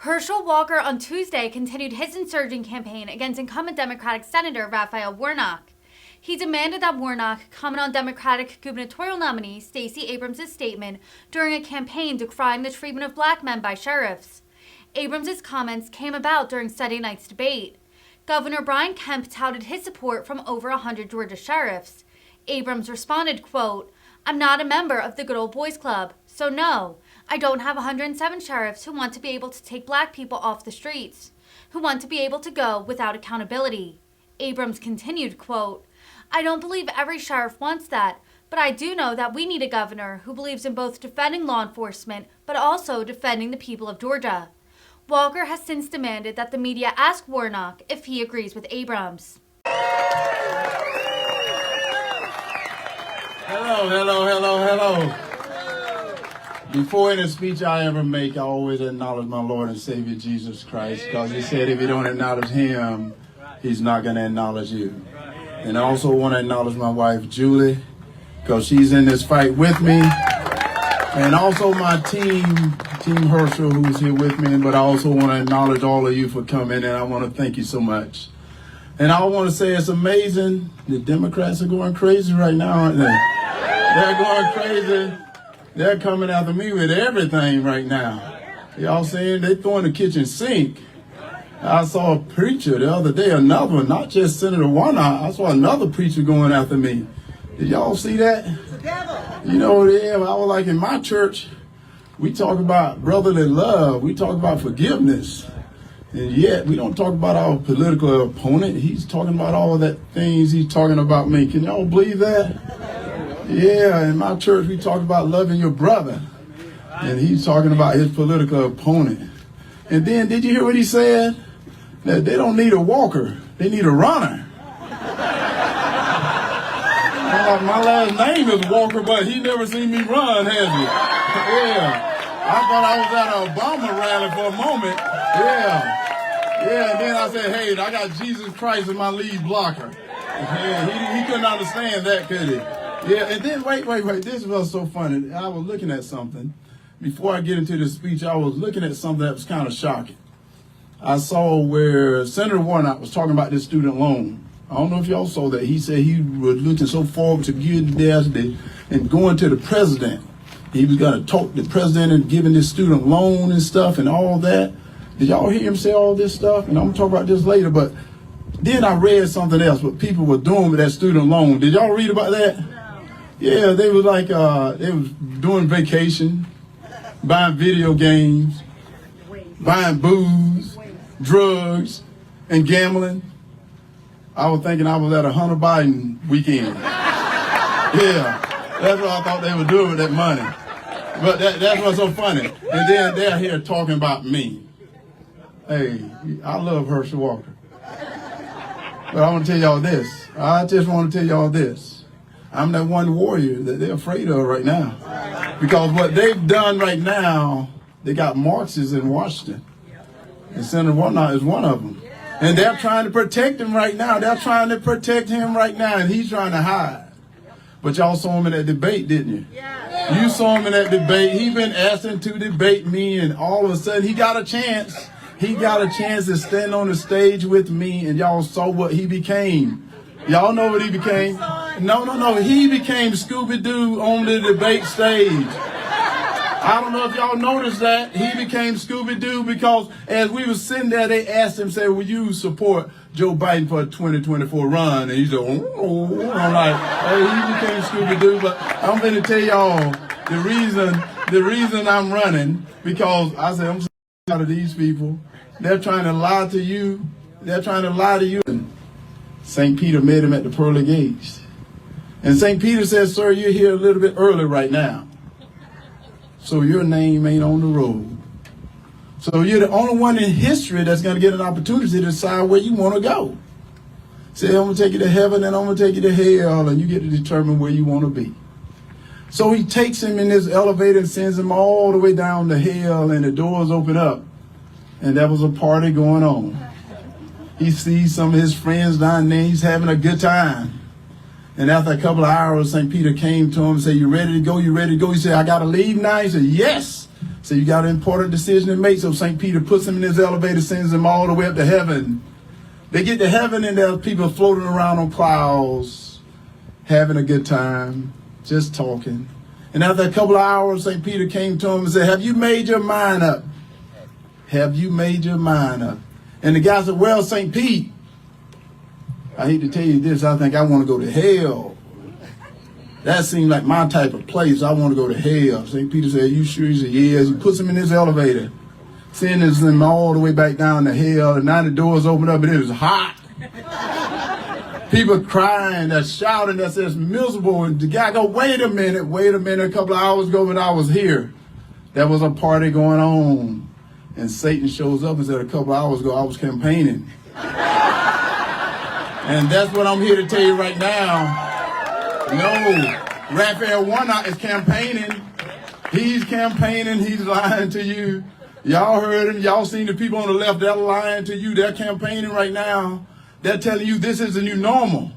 Herschel Walker on Tuesday continued his insurgent campaign against incumbent Democratic Senator Raphael Warnock. He demanded that Warnock comment on Democratic gubernatorial nominee Stacey Abrams' statement during a campaign decrying the treatment of black men by sheriffs. Abrams' comments came about during Sunday night's debate. Governor Kemp touted his support from over 100 Georgia sheriffs. Abrams responded, quote, "I'm not a member of the Good Old Boys Club, so no, I don't have 107 sheriffs who want to be able to take black people off the streets, who want to be able to go without accountability." Abrams continued, quote, "I don't believe every sheriff wants that, but I do know that we need a governor who believes in both defending law enforcement but also defending the people of Georgia." Walker has since demanded that the media ask Warnock if he agrees with Abrams. Hello. Before any speech I ever make, I always acknowledge my Lord and Savior Jesus Christ, because he said if you don't acknowledge him, he's not going to acknowledge you. And I also want to acknowledge my wife, Julie, because she's in this fight with me. And also my team Herschel, who's here with me. But I also want to acknowledge all of you for coming, and I want to thank you so much. And I want to say it's amazing. The Democrats are going crazy right now, aren't they? They're going crazy. They're coming after me with everything right now. Y'all saying they're throwing the kitchen sink. I saw a preacher the other day, another one, not just Senator Warnock. I saw another preacher going after me. Did y'all see that? You know, I was like, in my church, we talk about brotherly love. We talk about forgiveness. And yet, we don't talk about our political opponent. He's talking about all of that things he's talking about me. Can y'all believe that? Yeah, in my church, we talk about loving your brother. And he's talking about his political opponent. And then, did you hear what he said? That they don't need a walker, they need a runner. My last name is Walker, but he never seen me run, has he? Yeah. I thought I was at an Obama rally for a moment. Yeah, and then I said, hey, I got Jesus Christ as my lead blocker. Yeah, he couldn't understand that, could he? Yeah, and then, wait, this was so funny. I was looking at something. Before I get into the speech, I was looking at something that was kind of shocking. I saw where Senator Warnock was talking about this student loan. I don't know if y'all saw that. He said he was looking so forward to getting there and going to the president. He was going to talk to the president and giving this student loan and stuff and all that. Did y'all hear him say all this stuff? And I'm going to talk about this later, but then I read something else, what people were doing with that student loan. Did y'all read about that? No. Yeah, they was like, they was doing vacation, buying video games, buying booze, drugs, and gambling. I was thinking I was at a Hunter Biden weekend. Yeah, that's what I thought they were doing with that money. But that's what's so funny. And then they're here talking about me. Hey, I love Herschel Walker. But I want to tell y'all this. I just want to tell y'all this. I'm that one warrior that they're afraid of right now. Because what they've done right now, they got Marxists in Washington. And Senator Warnock is one of them. And they're trying to protect him right now. They're trying to protect him right now, and he's trying to hide. But y'all saw him in that debate, didn't you? Yeah. You saw him in that debate. He's been asking to debate me, and all of a sudden he got a chance. He got a chance to stand on the stage with me, and y'all saw what he became. Y'all know what he became? No. He became Scooby-Doo on the debate stage. I don't know if y'all noticed that. He became Scooby-Doo because as we were sitting there, they asked him, say, will you support Joe Biden for a 2024 run? And he said, oh. I'm like, hey, he became Scooby-Doo. But I'm going to tell y'all the reason I'm running, because I said, I'm so tired of these people. They're trying to lie to you. They're trying to lie to you. St. Peter met him at the pearly gates. And St. Peter says, sir, you're here a little bit early right now. So your name ain't on the road. So you're the only one in history that's going to get an opportunity to decide where you want to go. Say, I'm going to take you to heaven and I'm going to take you to hell, and you get to determine where you want to be. So he takes him in this elevator and sends him all the way down to hell, and the doors open up. And there was a party going on. He sees some of his friends down there. He's having a good time. And after a couple of hours, St. Peter came to him and said, you ready to go? You ready to go? He said, I got to leave now? He said, yes. So you got an important decision to make. So St. Peter puts him in his elevator, sends him all the way up to heaven. They get to heaven and there's people floating around on clouds, having a good time, just talking. And after a couple of hours, St. Peter came to him and said, have you made your mind up? Have you made your mind up? And the guy said, well, St. Pete, I hate to tell you this, I think I want to go to hell. That seemed like my type of place. I want to go to hell. St. Peter said, you sure? He said, yes. He puts him in his elevator, sends him all the way back down to hell. And now the doors open up and it was hot. People crying, they're shouting, that's just miserable. And the guy go, wait a minute. A couple of hours ago when I was here, there was a party going on. And Satan shows up and said, a couple of hours ago I was campaigning. And that's what I'm here to tell you right now. No, Raphael Warnock is campaigning. He's campaigning. He's lying to you. Y'all heard him. Y'all seen the people on the left. They're lying to you. They're campaigning right now. They're telling you this is the new normal.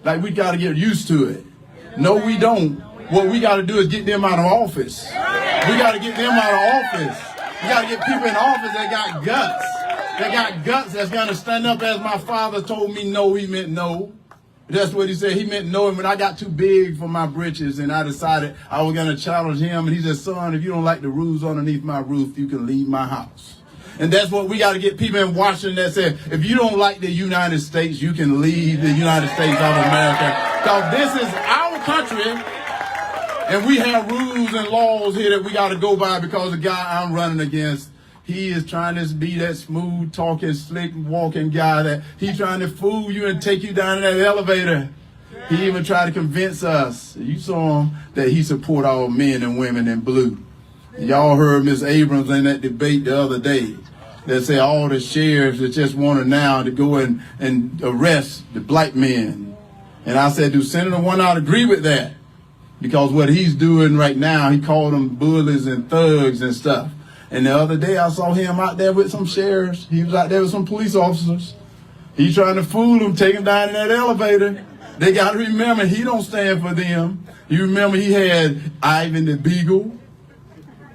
Like we got to get used to it. No, we don't. What we got to do is get them out of office. We got to get them out of office. We got to get people in office that got guts. They got guts that's going to stand up as my father told me no, he meant no. That's what he said. He meant no. And when I got too big for my britches and I decided I was going to challenge him, and he said, son, if you don't like the rules underneath my roof, you can leave my house. And that's what we got to get people in Washington that said, if you don't like the United States, you can leave the United States of America. Because this is our country. And we have rules and laws here that we got to go by because the guy I'm running against, he is trying to be that smooth talking, slick walking guy that he's trying to fool you and take you down in that elevator. He even tried to convince us, you saw him, that he support all men and women in blue. Y'all heard Ms. Abrams in that debate the other day that say all the sheriffs that just wanted now to go and arrest the black men. And I said, do Senator Warnock agree with that? Because what he's doing right now, he called them bullies and thugs and stuff. And the other day I saw him out there with some sheriffs. He was out there with some police officers. He's trying to fool them, take them down in that elevator. They got to remember, he don't stand for them. You remember he had Ivan the Beagle,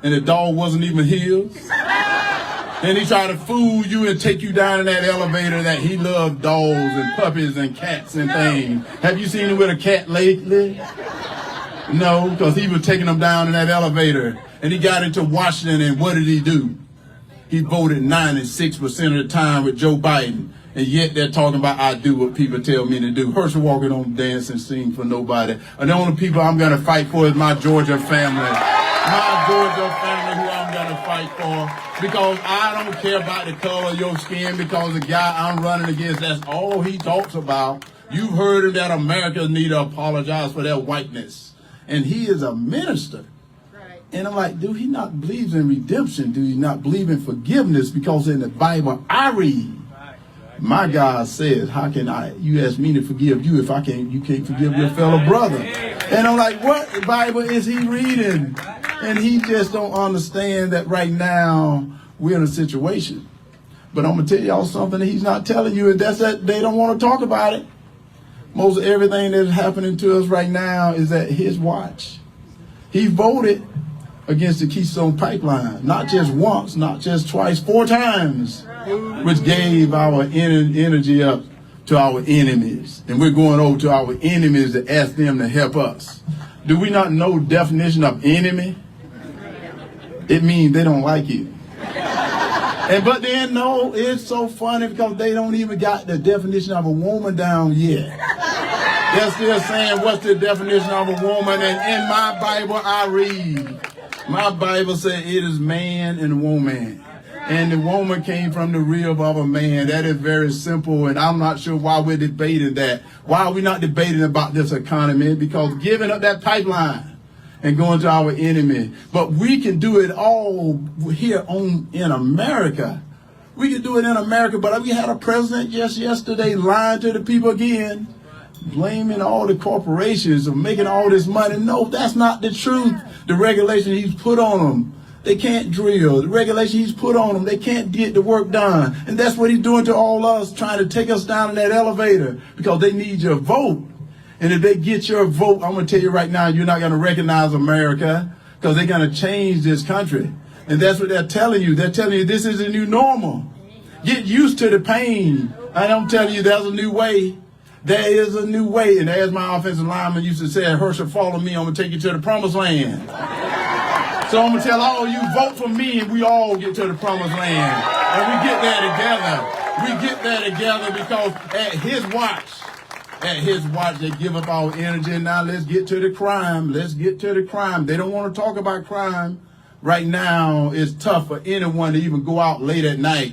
and the dog wasn't even his. Then he tried to fool you and take you down in that elevator that he loved dogs and puppies and cats and things. Have you seen him with a cat lately? No, because he was taking them down in that elevator. And he got into Washington, and what did he do? He voted 96% of the time with Joe Biden. And yet they're talking about I do what people tell me to do. Herschel Walker don't dance and sing for nobody. And the only people I'm going to fight for is my Georgia family. My Georgia family who I'm going to fight for. Because I don't care about the color of your skin, because the guy I'm running against, that's all he talks about. You've heard him that Americans need to apologize for their whiteness. And he is a minister. And I'm like, do he not believe in redemption? Do he not believe in forgiveness? Because in the Bible I read, my God says, how can you ask me to forgive you if you can't forgive your fellow brother? And I'm like, what Bible is he reading? And he just don't understand that right now we're in a situation. But I'm going to tell y'all something that he's not telling you, and that's that they don't want to talk about it. Most of everything that's happening to us right now is at his watch. He voted against the Keystone Pipeline, not just once, not just twice, 4 times, which gave our energy up to our enemies. And we're going over to our enemies to ask them to help us. Do we not know the definition of enemy? It means they don't like you. But then, no, it's so funny because they don't even got the definition of a woman down yet. They're still saying, what's the definition of a woman? And in my Bible, I read, my Bible says it is man and woman. And the woman came from the rib of a man. That is very simple, and I'm not sure why we're debating that. Why are we not debating about this economy? Because giving up that pipeline and going to our enemy. But we can do it all here in America. We can do it in America, but we had a president just yesterday lying to the people again, blaming all the corporations of making all this money. No, that's not the truth. The regulation he's put on them, they can't drill. The regulation he's put on them, they can't get the work done. And that's what he's doing to all us, trying to take us down in that elevator because they need your vote. And if they get your vote, I'm going to tell you right now, you're not going to recognize America because they're going to change this country. And that's what they're telling you. They're telling you this is a new normal. Get used to the pain. And I'm telling you, there's a new way. There is a new way. And as my offensive lineman used to say, Herschel, follow me, I'm going to take you to the promised land. So I'm going to tell all you, vote for me, and we all get to the promised land. And we get there together. We get there together because at his watch, they give up our energy. Now let's get to the crime. Let's get to the crime. They don't want to talk about crime. Right now, it's tough for anyone to even go out late at night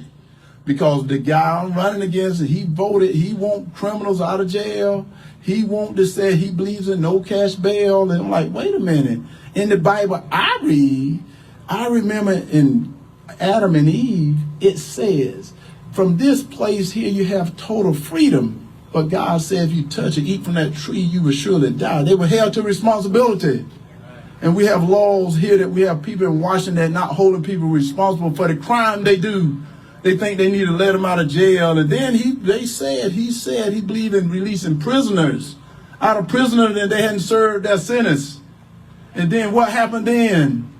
because the guy I'm running against, he voted, he wants criminals out of jail. He wants to say he believes in no cash bail. And I'm like, wait a minute. In the Bible I remember in Adam and Eve, it says, from this place here you have total freedom. But God said if you touch or eat from that tree, you will surely die. They were held to responsibility. And we have laws here that we have people in Washington not holding people responsible for the crime they do. They think they need to let them out of jail. And then he said he believed in releasing prisoners out of prison and they hadn't served their sentence. And then what happened then?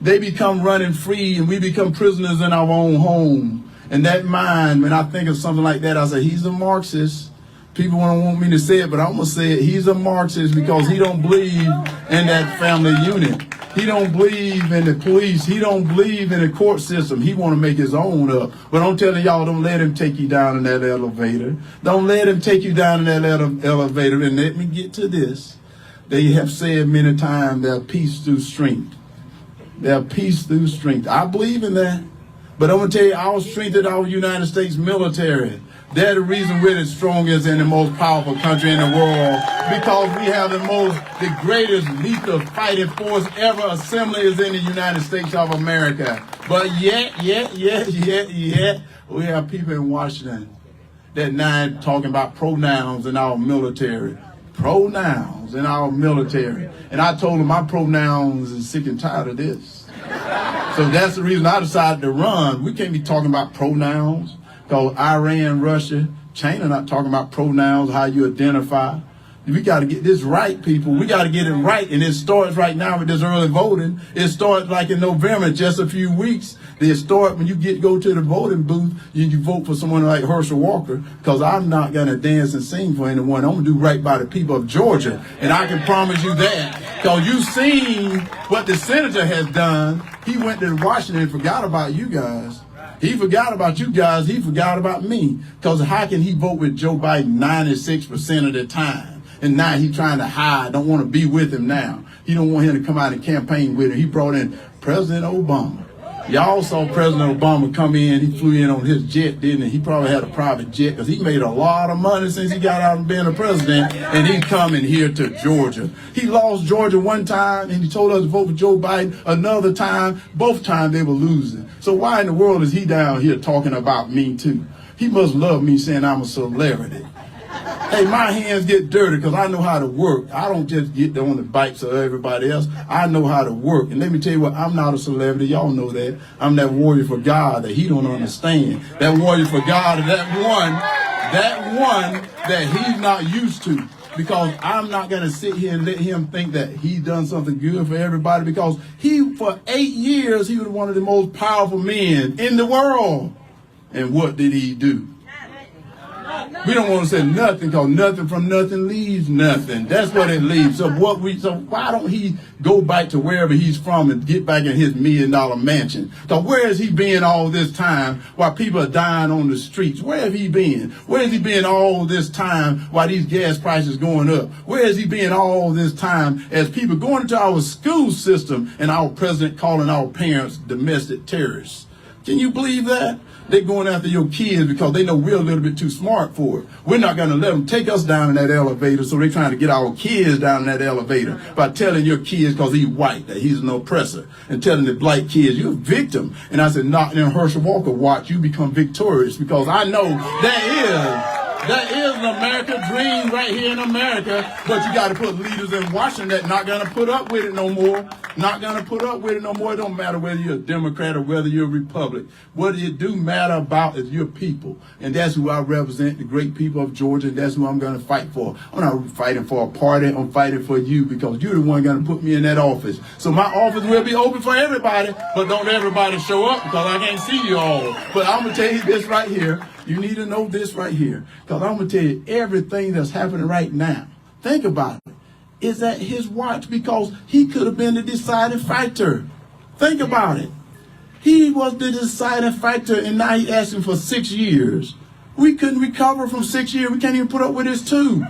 They become running free and we become prisoners in our own home. And that mind, when I think of something like that, I say, he's a Marxist. People don't want me to say it, but I'm going to say it. He's a Marxist because he don't believe in that family unit. He don't believe in the police. He don't believe in the court system. He want to make his own up. But I'm telling y'all, don't let him take you down in that elevator. Don't let him take you down in that elevator. And let me get to this. They have said many times they're peace through strength. They're peace through strength. I believe in that. But I'm going to tell you, our strength is our United States military. They're the reason we're the strongest and the most powerful country in the world because we have the greatest lethal fighting force ever assembled is in the United States of America. But yet, we have people in Washington that now talking about pronouns in our military. Pronouns in our military. And I told them my pronouns is sick and tired of this. So that's the reason I decided to run. We can't be talking about pronouns. Because Iran, Russia, China not talking about pronouns, how you identify. We got to get this right, people. We got to get it right. And it starts right now with this early voting. It starts like in November, just a few weeks. They start when you go to the voting booth, you vote for someone like Herschel Walker, because I'm not going to dance and sing for anyone. I'm going to do right by the people of Georgia. And I can promise you that. Because you've seen what the senator has done. He went to Washington and forgot about you guys. He forgot about you guys. He forgot about me. Because how can he vote with Joe Biden 96% of the time? And now he's trying to hide, don't want to be with him now. He don't want him to come out and campaign with him. He brought in President Obama. Y'all saw President Obama come in. He flew in on his jet, didn't he? He probably had a private jet because he made a lot of money since he got out of being a president. And he's coming here to Georgia. He lost Georgia one time and he told us to vote for Joe Biden another time. Both times they were losing. So why in the world is he down here talking about me too? He must love me saying I'm a celebrity. Hey, my hands get dirty because I know how to work. I don't just get on the bikes of everybody else. I know how to work. And let me tell you what, I'm not a celebrity. Y'all know that. I'm that warrior for God that he don't understand. That warrior for God, that one that he's not used to. Because I'm not going to sit here and let him think that he's done something good for everybody. Because for 8 years, he was one of the most powerful men in the world. And what did he do? We don't want to say nothing because nothing from nothing leaves nothing. That's what it leaves. So why don't he go back to wherever he's from and get back in his $1 million mansion? Because where has he been all this time while people are dying on the streets? Where have he been? Where has he been all this time while these gas prices going up? Where has he been all this time as people going into our school system and our president calling our parents domestic terrorists? Can you believe that? They're going after your kids because they know we're a little bit too smart for it. We're not going to let them take us down in that elevator, so they're trying to get our kids down in that elevator by telling your kids because he's white, that he's an oppressor, and telling the black kids, you're a victim. And I said, not in Herschel Walker watch, you become victorious because I know There is an American dream right here in America, but you got to put leaders in Washington that not going to put up with it no more. Not going to put up with it no more. It don't matter whether you're a Democrat or whether you're a Republican. What it do matter about is your people. And that's who I represent, the great people of Georgia, and that's who I'm going to fight for. I'm not fighting for a party. I'm fighting for you because you're the one going to put me in that office. So my office will be open for everybody, but don't everybody show up because I can't see you all. But I'm going to tell you this right here. You need to know this right here because I'm going to tell you everything that's happening right now. Think about it. Is at his watch because he could have been the deciding factor. Think about it. He was the deciding factor and now he's asking for 6 years. We couldn't recover from 6 years. We can't even put up with this 2.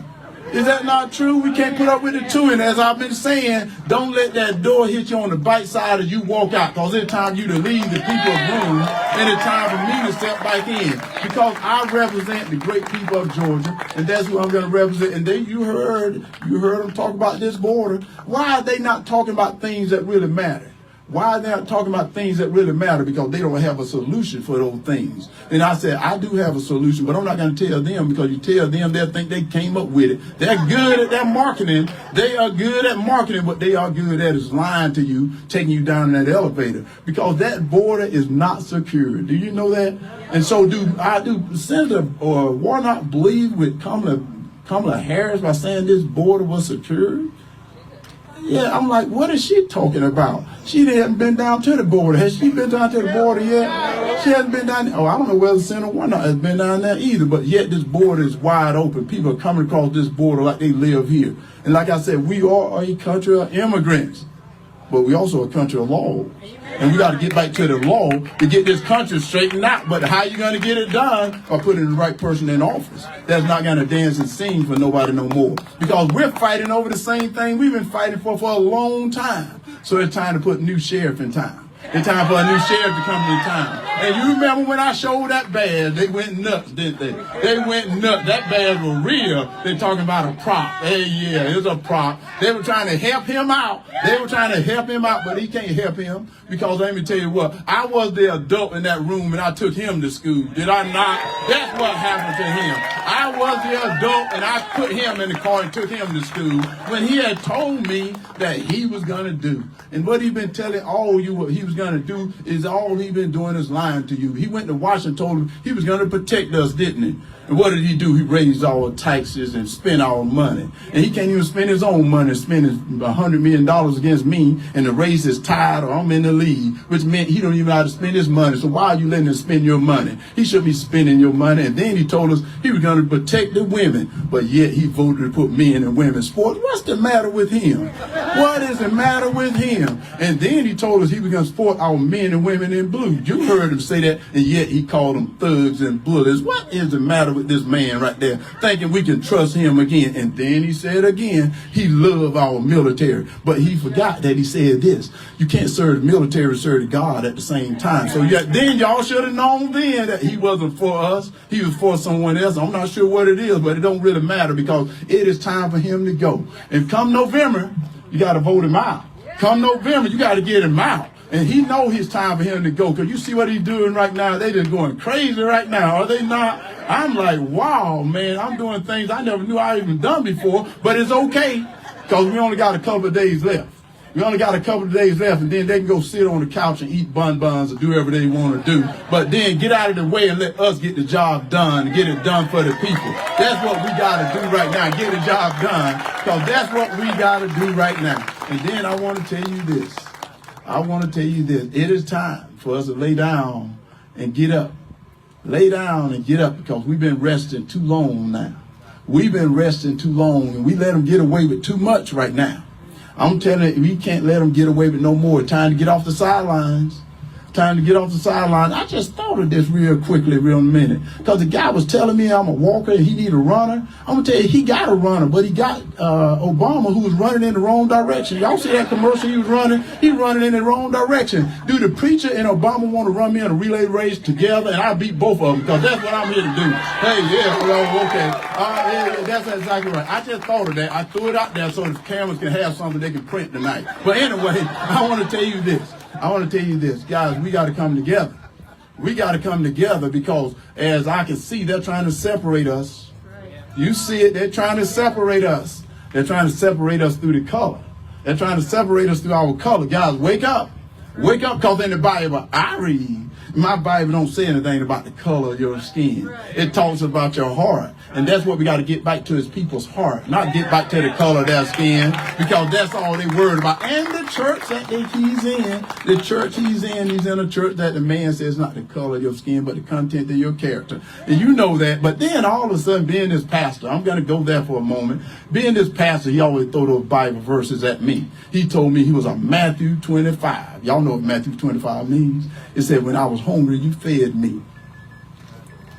Is that not true? We can't put up with it 2. And as I've been saying, don't let that door hit you on the bite side as you walk out because it's time for you to leave the people's room and it's time for me to step back in because I represent the great people of Georgia and that's who I'm going to represent. And you heard them talk about this border. Why are they not talking about things that really matter? Why are they not talking about things that really matter? Because they don't have a solution for those things. And I said, I do have a solution, but I'm not going to tell them because you tell them, they'll think they came up with it. They're good at that marketing. They are good at marketing, but they are good at is lying to you, taking you down in that elevator. Because that border is not secure. Do you know that? And so do Senator Warnock believe with Kamala Harris by saying this border was secure? Yeah, I'm like, what is she talking about? She hasn't been down to the border. Has she been down to the border yet? She hasn't been down there. Oh, I don't know whether Senator Warnock has been down there either, but yet this border is wide open. People are coming across this border like they live here. And like I said, we are a country of immigrants, but we also a country of laws. And we got to get back to the law to get this country straightened out. But how you going to get it done? By putting the right person in office. That's not going to dance and sing for nobody no more. Because we're fighting over the same thing we've been fighting for a long time. So it's time to put a new sheriff in town. It's time for a new sheriff to come to town. And you remember when I showed that badge, they went nuts, didn't they? They went nuts. That badge was real. They're talking about a prop. Hey, yeah, it was a prop. They were trying to help him out. But he can't help him because let me tell you what, I was the adult in that room and I took him to school. Did I not? That's what happened to him. I was the adult and I put him in the car and took him to school when he had told me that he was going to do. And what he's been telling all you what he was going to do is all he's been doing is lying to you. He went to Washington and told him he was going to protect us, didn't he? And what did he do? He raised all the taxes and spent our money. And he can't even spend his own money, spend $100 million against me and to raise his tide or I'm in the lead, which meant he don't even know how to spend his money. So why are you letting him spend your money? He should be spending your money. And then he told us he was going to protect the women, but yet he voted to put men and women in sports. What's the matter with him? What is the matter with him? And then he told us he was going to support our men and women in blue. You heard him say that, and yet he called them thugs and bullies. What is the matter with this man right there, thinking we can trust him again? And then he said again, he loved our military. But he forgot that he said this. You can't serve the military and serve God at the same time. So then y'all should have known then that he wasn't for us. He was for someone else. I'm not sure what it is, but it don't really matter because it is time for him to go. And come November, you got to vote him out. Come November, you got to get him out. And he know it's time for him to go. Because you see what he's doing right now. They just going crazy right now. Are they not? I'm like, wow, man, I'm doing things I never knew I even done before. But it's okay because we only got a couple of days left. We only got a couple of days left, and then they can go sit on the couch and eat bonbons or do whatever they want to do. But then get out of the way and let us get the job done and get it done for the people. That's what we got to do right now, get the job done, because that's what we got to do right now. And then I want to tell you this. It is time for us to lay down and get up. Lay down and get up because we've been resting too long now. We've been resting too long, and we let them get away with too much right now. I'm telling you, we can't let them get away with no more. Time to get off the sidelines. I just thought of this real quickly, real minute. Because the guy was telling me I'm a walker and he need a runner. I'm going to tell you, he got a runner, but he got Obama who was running in the wrong direction. Y'all see that commercial he was running? He running in the wrong direction. Do the preacher and Obama want to run me in a relay race together? And I beat both of them because that's what I'm here to do. Hey, yeah, well, okay. Yeah, that's exactly right. I just thought of that. I threw it out there so the cameras can have something they can print tonight. But anyway, I want to tell you this. Guys, we got to come together. We got to come together because as I can see, they're trying to separate us. You see it, they're trying to separate us. They're trying to separate us through the color. They're trying to separate us through our color. Guys, wake up. Wake up, because in the Bible I read, my Bible don't say anything about the color of your skin. It talks about your heart. And that's what we got to get back to, is people's heart. Not get back to the color of their skin, because that's all they worried about. And the church that he's in, he's in a church that the man says not the color of your skin, but the content of your character. And you know that. But then all of a sudden, being this pastor, I'm going to go there for a moment. Being this pastor, he always throw those Bible verses at me. He told me he was on Matthew 25. Y'all know what Matthew 25 means. It said, when I was hungry, you fed me.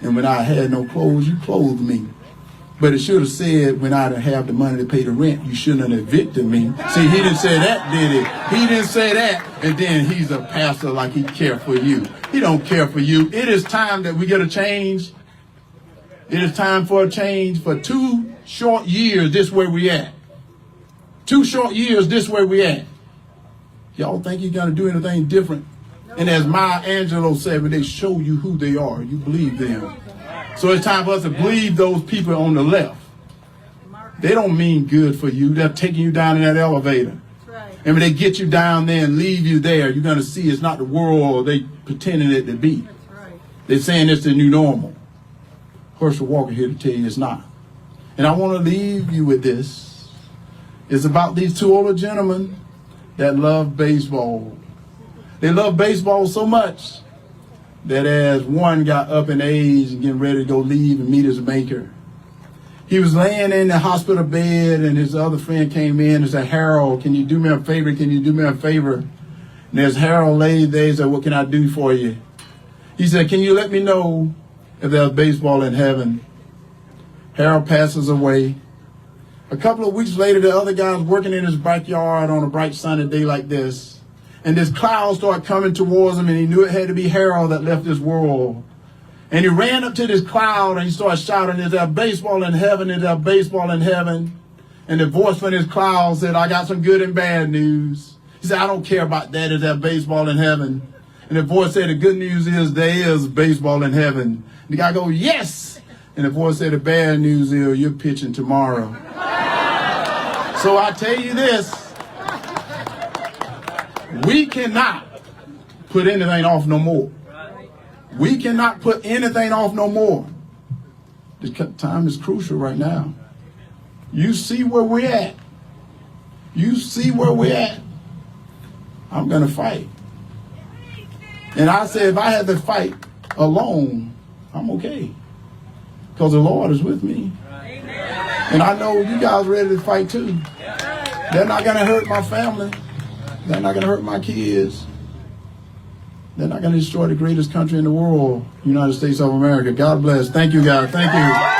And when I had no clothes, you clothed me. But it should have said, when I didn't have the money to pay the rent, you shouldn't have evicted me. See, he didn't say that, did he? He didn't say that. And then he's a pastor like he care for you. He don't care for you. It is time that we get a change. It is time for a change. For 2 short years, this where we at. 2 short years, this where we at. Y'all think you're going to do anything different? And as Maya Angelou said, when they show you who they are, you believe them. So it's time for us to believe those people on the left. They don't mean good for you. They're taking you down in that elevator. And when they get you down there and leave you there, you're going to see it's not the world they pretending it to be. They're saying it's the new normal. Herschel Walker here to tell you it's not. And I want to leave you with this. It's about these 2 older gentlemen that love baseball. They love baseball so much that as one got up in age and getting ready to go leave and meet his maker, he was laying in the hospital bed, and his other friend came in and said, Harold, can you do me a favor? Can you do me a favor? And as Harold laid there, he said, what can I do for you? He said, can you let me know if there's baseball in heaven? Harold passes away. A couple of weeks later, the other guy was working in his backyard on a bright sunny day like this. And this cloud started coming towards him, and he knew it had to be Harold that left this world. And he ran up to this cloud, and he started shouting, is there baseball in heaven? Is there baseball in heaven? And the voice from this cloud said, I got some good and bad news. He said, I don't care about that. Is there baseball in heaven? And the voice said, the good news is there is baseball in heaven. And the guy goes, yes. And the voice said, the bad news is you're pitching tomorrow. So I tell you this. We cannot put anything off no more. We cannot put anything off no more. The time is crucial right now. You see where we're at. You see where we're at. I'm going to fight. And I said, if I had to fight alone, I'm okay. Because the Lord is with me. And I know you guys are ready to fight too. They're not going to hurt my family. They're not going to hurt my kids. They're not going to destroy the greatest country in the world, United States of America. God bless. Thank you, guys. Thank you.